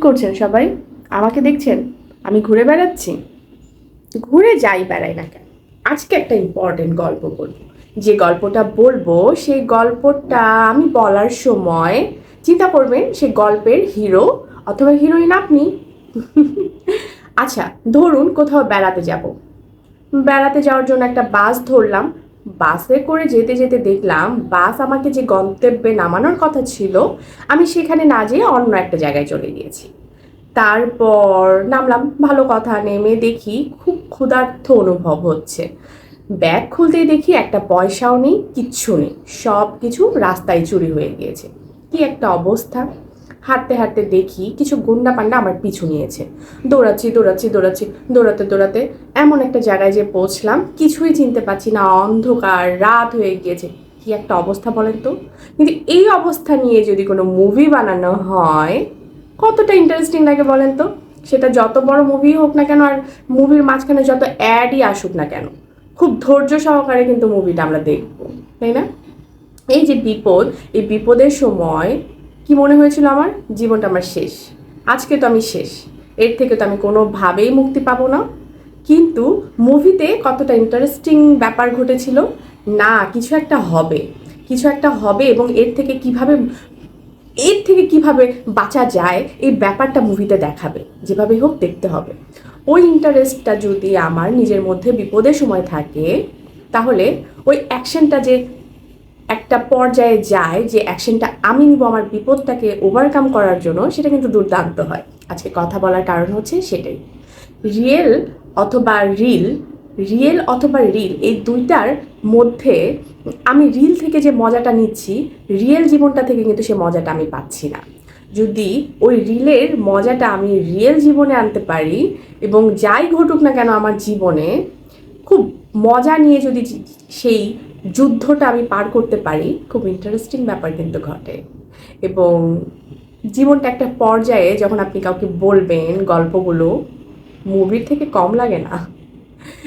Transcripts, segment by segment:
করছেন সবাই? আমাকে দেখছেন? আমি ঘুরে বেড়াচ্ছি। ঘুরে যাই বেড়াই না কেন, আজকে একটা ইম্পর্টেন্ট গল্প বলবো। যে গল্পটা বলবো সেই গল্পটা আমি বলার সময় চিন্তা করবেন সে গল্পের হিরো অথবা হিরোইন আপনি। আচ্ছা, ধরুন কোথাও বেড়াতে যাব। বেড়াতে যাওয়ার জন্য একটা বাস ধরলাম। বাসে করে যেতে যেতে দেখলাম বাস আমাকে যে গন্তব্যে নামানোর কথা ছিল আমি সেখানে না যেয়ে অন্য একটা জায়গায় চলে গিয়েছি। তারপর নামলাম, ভালো কথা, নেমে দেখি খুব ক্ষুধার্ত অনুভব হচ্ছে। ব্যাগ খুলতেই দেখি একটা পয়সাও নেই, কিচ্ছু নেই, সব কিছু রাস্তায় চুরি হয়ে গিয়েছে। কি একটা অবস্থা! হাঁটতে হাঁটতে দেখি কিছু গুন্ডা পান্ডা আমার পিছু নিয়েছে। দৌড়াচ্ছি দৌড়াচ্ছি দৌড়াচ্ছি, দৌড়াতে দৌড়াতে এমন একটা জায়গায় যে পৌঁছলাম কিছুই চিনতে পারছি না, অন্ধকার, রাত হয়ে গিয়েছে। কি একটা অবস্থা বলেন তো! কিন্তু এই অবস্থা নিয়ে যদি কোনো মুভি বানানো হয় কতটা ইন্টারেস্টিং লাগে বলেন তো। সেটা যত বড় মুভি হোক না কেন, আর মুভির মাঝখানে যত অ্যাডই আসুক না কেন, খুব ধৈর্য সহকারে কিন্তু মুভিটা আমরা দেখবো, তাই না? এই যে বিপদ, এই বিপদের সময় কি মনে হয়েছিল আমার? জীবনটা আমার শেষ, আজকে তো আমি শেষ, এর থেকে তো আমি কোনোভাবেই মুক্তি পাবো না। কিন্তু মুভিতে কতটা ইন্টারেস্টিং ব্যাপার ঘটেছিল, না কিছু একটা হবে, কিছু একটা হবে, এবং এর থেকে কিভাবে বাঁচা যায় এই ব্যাপারটা মুভিতে দেখাবে, যেভাবে হোক দেখতে হবে। ওই ইন্টারেস্টটা যদি আমার নিজের মধ্যে বিপদের সময় থাকে, তাহলে ওই অ্যাকশনটা যে একটা পর্যায়ে যায়, যে অ্যাকশনটা আমি নিব আমার বিপদটাকে ওভারকাম করার জন্য, সেটা কিন্তু দুর্দান্ত হয়। আজকে কথা বলার কারণ হচ্ছে সেটাই। রিয়েল অথবা রিল, রিয়েল অথবা রিল, এই দুইটার মধ্যে আমি রিল থেকে যে মজাটা নিচ্ছি, রিয়েল জীবনটা থেকে কিন্তু সে মজাটা আমি পাচ্ছি না। যদি ওই রিলের মজাটা আমি রিয়েল জীবনে আনতে পারি, এবং যাই ঘটুক না কেন আমার জীবনে খুব মজা নিয়ে যদি সেই যুদ্ধটা আমি পার করতে পারি, খুব ইন্টারেস্টিং ব্যাপার কিন্তু ঘটে। এবং জীবনটা একটা পর্যায়ে যখন আপনি কাউকে বলবেন গল্পগুলো, মুভির থেকে কম লাগে না?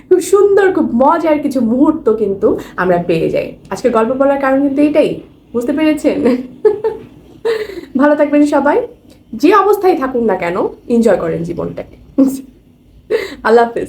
খুব সুন্দর, খুব মজার কিছু মুহূর্ত কিন্তু আমরা পেয়ে যাই। আজকে গল্প বলার কারণ কিন্তু এটাই, বুঝতে পেরেছেন? ভালো থাকবেন সবাই, যে অবস্থায় থাকুন না কেন এনজয় করেন জীবনটাকে। আল্লাহ হাফেজ।